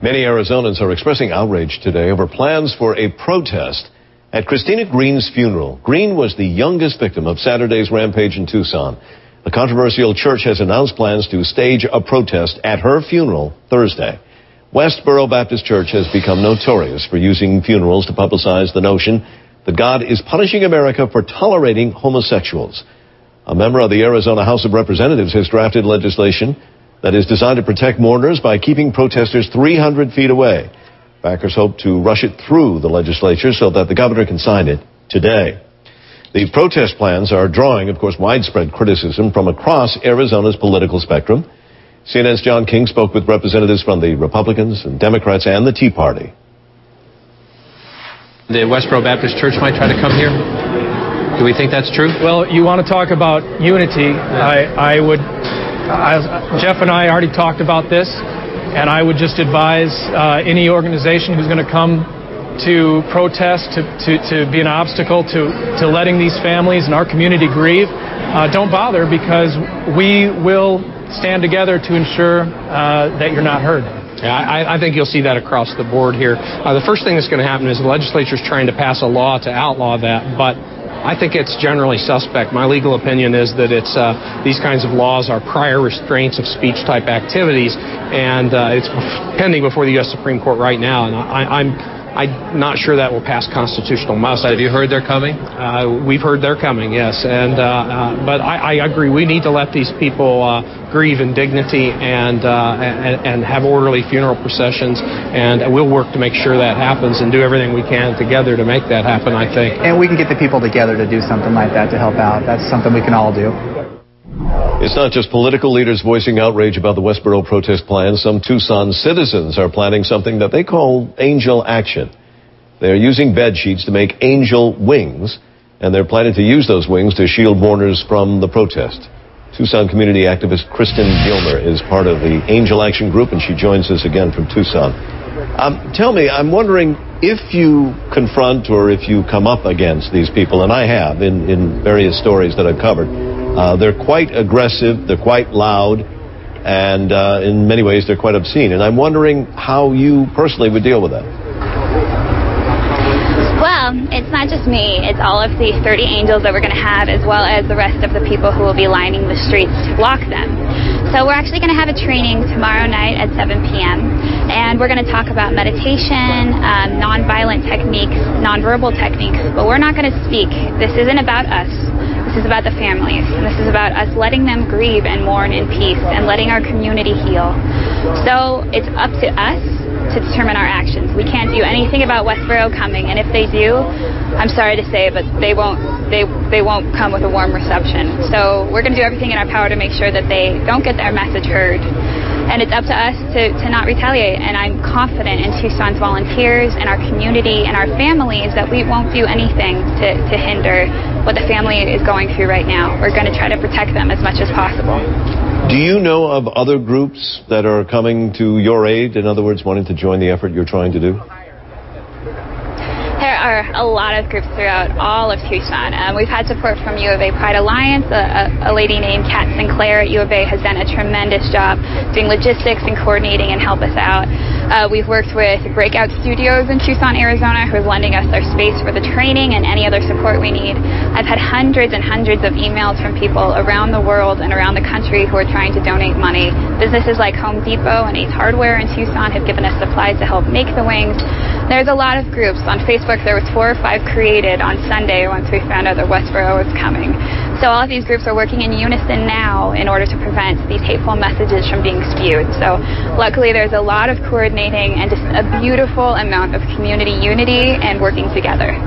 Many Arizonans are expressing outrage today over plans for a protest at Christina Green's funeral. Green was the youngest victim of Saturday's rampage in Tucson. The controversial church has announced plans to stage a protest at her funeral Thursday. Westboro Babtist Church has become notorious for using funerals to publicize the notion that God is punishing America for tolerating homosexuals. A member of the Arizona House of Representatives has drafted legislation that is designed to protect mourners by keeping protesters 300 feet away. Backers hope to rush it through the legislature so that the governor can sign it today. The protest plans are drawing, of course, widespread criticism from across Arizona's political spectrum. CNN's John King spoke with representatives from the Republicans and Democrats and the Tea Party. The Westboro Baptist Church might try to come here. Do we think that's true? Well, you want to talk about unity. Jeff and I already talked about this, and I would just advise any organization who's going to come to protest, to be an obstacle to letting these families and our community grieve, don't bother, because we will stand together to ensure that you're not heard. Yeah, I think you'll see that across the board here. The first thing that's going to happen is the legislature is trying to pass a law to outlaw that, but I think it's generally suspect. My legal opinion is that it's these kinds of laws are prior restraints of speech type activities, and it's pending before the U.S. Supreme Court right now, and I'm not sure that will pass constitutional muster. Have you heard they're coming? We've heard they're coming, yes. But I agree. We need to let these people grieve in dignity and have orderly funeral processions. And we'll work to make sure that happens and do everything we can together to make that happen, I think. And we can get the people together to do something like that to help out. That's something we can all do. It's not just political leaders voicing outrage about the Westboro protest plans. Some Tucson citizens are planning something that they call angel action. They are using bed sheets to make angel wings, and they're planning to use those wings to shield mourners from the protest. Tucson community activist Kristen Gilmer is part of the Angel Action Group, and she joins us again from Tucson. Tell me, I'm wondering if you confront or if you come up against these people, and I have in various stories that I've covered. They're quite aggressive, they're quite loud, and in many ways they're quite obscene. And I'm wondering how you personally would deal with that. Well, it's not just me. It's all of the 30 angels that we're going to have, as well as the rest of the people who will be lining the streets to block them. So we're actually going to have a training tomorrow night at 7 p.m. And we're going to talk about meditation, nonviolent techniques, nonverbal techniques. But we're not going to speak. This isn't about us. This is about the families, and this is about us letting them grieve and mourn in peace and letting our community heal. So it's up to us to determine our actions. We can't do anything about Westboro coming, and if they do, I'm sorry to say, but they won't come with a warm reception. So we're going to do everything in our power to make sure that they don't get their message heard. And it's up to us to not retaliate. And I'm confident in Tucson's volunteers and our community and our families that we won't do anything to hinder what the family is going through right now. We're going to try to protect them as much as possible. Do you know of other groups that are coming to your aid? In other words, wanting to join the effort you're trying to do? There are a lot of groups throughout all of Tucson. We've had support from U of A Pride Alliance. A lady named Kat Sinclair at U of A has done a tremendous job doing logistics and coordinating and help us out. We've worked with Breakout Studios in Tucson, Arizona, who is lending us their space for the training and any other support we need. I've had hundreds and hundreds of emails from people around the world and around the country who are trying to donate money. Businesses like Home Depot and Ace Hardware in Tucson have given us supplies to help make the wings. There's a lot of groups. On Facebook, there was 4 or 5 created on Sunday once we found out that Westboro was coming. So all of these groups are working in unison now in order to prevent these hateful messages from being spewed. So luckily there's a lot of coordinating and just a beautiful amount of community unity and working together.